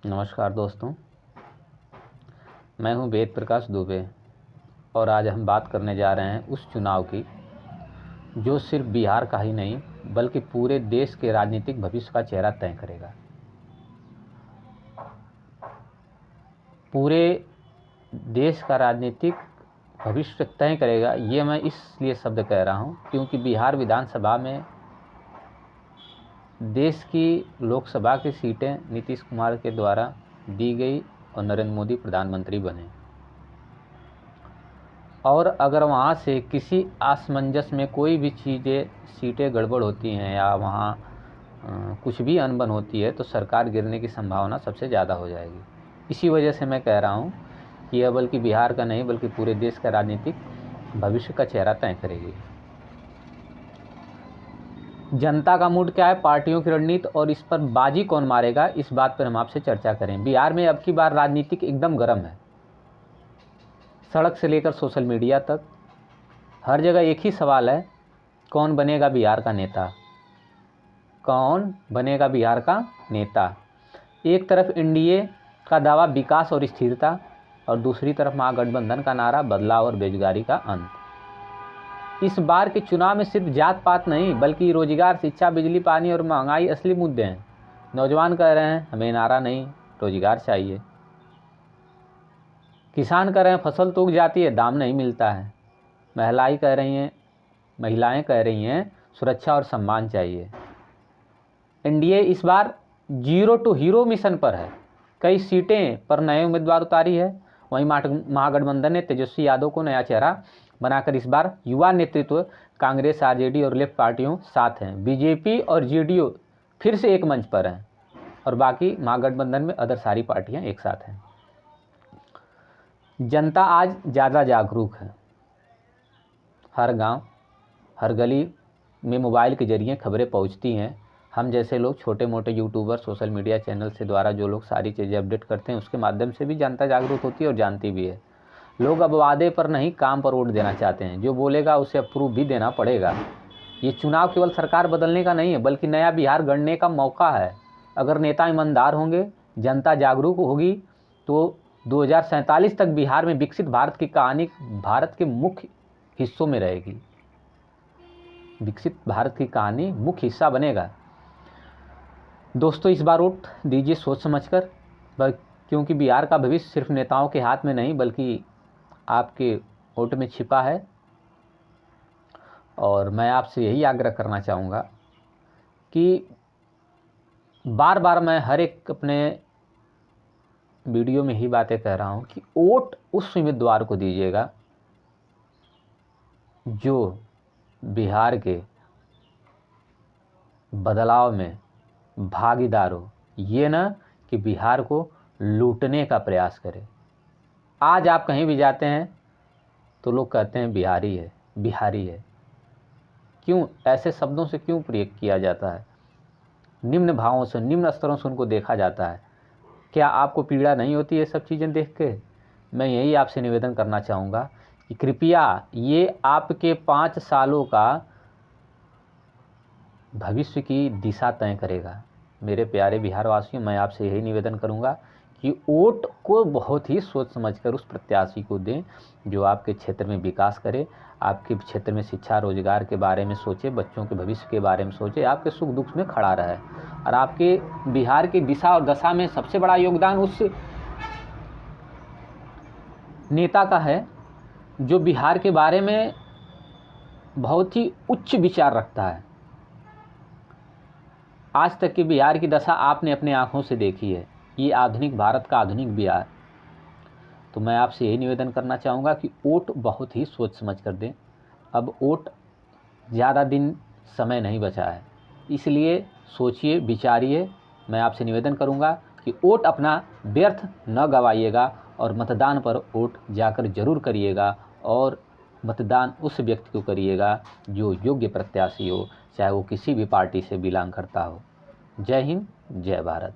नमस्कार दोस्तों, मैं हूं वेद प्रकाश दुबे और आज हम बात करने जा रहे हैं उस चुनाव की जो सिर्फ बिहार का ही नहीं बल्कि पूरे देश के राजनीतिक भविष्य का चेहरा तय करेगा। पूरे देश का राजनीतिक भविष्य तय करेगा, ये मैं इसलिए शब्द कह रहा हूं क्योंकि बिहार विधानसभा में देश की लोकसभा की सीटें नीतीश कुमार के द्वारा दी गई और नरेंद्र मोदी प्रधानमंत्री बने। और अगर वहाँ से किसी असमंजस में कोई भी सीटें गड़बड़ होती हैं या वहाँ कुछ भी अनबन होती है तो सरकार गिरने की संभावना सबसे ज़्यादा हो जाएगी। इसी वजह से मैं कह रहा हूँ कि यह बल्कि बिहार का नहीं बल्कि पूरे देश का राजनीतिक भविष्य का चेहरा तय करेगी। जनता का मूड क्या है, पार्टियों की रणनीति और इस पर बाजी कौन मारेगा, इस बात पर हम आपसे चर्चा करें। बिहार में अब की बार राजनीतिक एकदम गर्म है। सड़क से लेकर सोशल मीडिया तक हर जगह एक ही सवाल है, कौन बनेगा बिहार का नेता, कौन बनेगा बिहार का नेता। एक तरफ एनडीए का दावा विकास और स्थिरता और दूसरी तरफ महागठबंधन का नारा बदलाव और बेरोजगारी का अंत। इस बार के चुनाव में सिर्फ जात पात नहीं बल्कि रोजगार, शिक्षा, बिजली, पानी और महंगाई असली मुद्दे हैं। नौजवान कह रहे हैं हमें नारा नहीं, रोजगार चाहिए। किसान कह रहे हैं फसल तो उग जाती है, दाम नहीं मिलता है। महिलाएं कह रही हैं सुरक्षा और सम्मान चाहिए। एनडीए इस बार जीरो टू हीरो मिशन पर है। कई सीटें पर नए उम्मीदवार उतारी है। वहीं महागठबंधन ने तेजस्वी यादव को नया चेहरा बनाकर इस बार युवा नेतृत्व कांग्रेस, आरजेडी और लेफ्ट पार्टियों साथ हैं। बीजेपी और जेडीयू फिर से एक मंच पर हैं और बाकी महागठबंधन में अदर सारी पार्टियां एक साथ हैं। जनता आज ज़्यादा जागरूक है। हर गांव, हर गली में मोबाइल के जरिए खबरें पहुंचती हैं। हम जैसे लोग छोटे मोटे यूट्यूबर, सोशल मीडिया चैनल से द्वारा जो लोग सारी चीज़ें अपडेट करते हैं उसके माध्यम से भी जनता जागरूक होती है और जानती भी है। लोग अब वादे पर नहीं काम पर वोट देना चाहते हैं। जो बोलेगा उसे अप्रूव भी देना पड़ेगा। ये चुनाव केवल सरकार बदलने का नहीं है बल्कि नया बिहार गढ़ने का मौका है। अगर नेता ईमानदार होंगे, जनता जागरूक होगी तो 2047 तक बिहार में विकसित भारत की कहानी भारत के मुख्य हिस्सों में रहेगी। विकसित भारत की कहानी मुख्य हिस्सा बनेगा। दोस्तों, इस बार वोट दीजिए सोच समझकर, क्योंकि बिहार का भविष्य सिर्फ नेताओं के हाथ में नहीं बल्कि आपके वोट में छिपा है। और मैं आपसे यही आग्रह करना चाहूँगा कि बार बार मैं हर एक अपने वीडियो में ही बातें कह रहा हूँ कि वोट उस उम्मीदवार को दीजिएगा जो बिहार के बदलाव में भागीदार हो, ये ना कि बिहार को लूटने का प्रयास करे। आज आप कहीं भी जाते हैं तो लोग कहते हैं बिहारी है, बिहारी है। क्यों ऐसे शब्दों से क्यों प्रयोग किया जाता है? निम्न भावों से, निम्न स्तरों से उनको देखा जाता है। क्या आपको पीड़ा नहीं होती ये सब चीज़ें देख के? मैं यही आपसे निवेदन करना चाहूँगा कि कृपया ये आपके 5 सालों का भविष्य की दिशा तय करेगा। मेरे प्यारे बिहारवासियों, मैं आपसे यही निवेदन करूँगा कि वोट को बहुत ही सोच समझकर उस प्रत्याशी को दें जो आपके क्षेत्र में विकास करे, आपके क्षेत्र में शिक्षा, रोजगार के बारे में सोचे, बच्चों के भविष्य के बारे में सोचे, आपके सुख दुख में खड़ा रहे। और आपके बिहार की दिशा और दशा में सबसे बड़ा योगदान उस नेता का है जो बिहार के बारे में बहुत ही उच्च विचार रखता है। आज तक की बिहार की दशा आपने अपने आंखों से देखी है। ये आधुनिक भारत का आधुनिक बिहार। तो मैं आपसे यही निवेदन करना चाहूँगा कि वोट बहुत ही सोच समझ कर दें। अब वोट ज़्यादा दिन समय नहीं बचा है, इसलिए सोचिए, विचारिए। मैं आपसे निवेदन करूँगा कि वोट अपना व्यर्थ न गवाइएगा और मतदान पर वोट जाकर जरूर करिएगा और मतदान उस व्यक्ति को करिएगा जो योग्य प्रत्याशी हो, चाहे वो किसी भी पार्टी से बिलोंग करता हो। जय हिंद, जय भारत।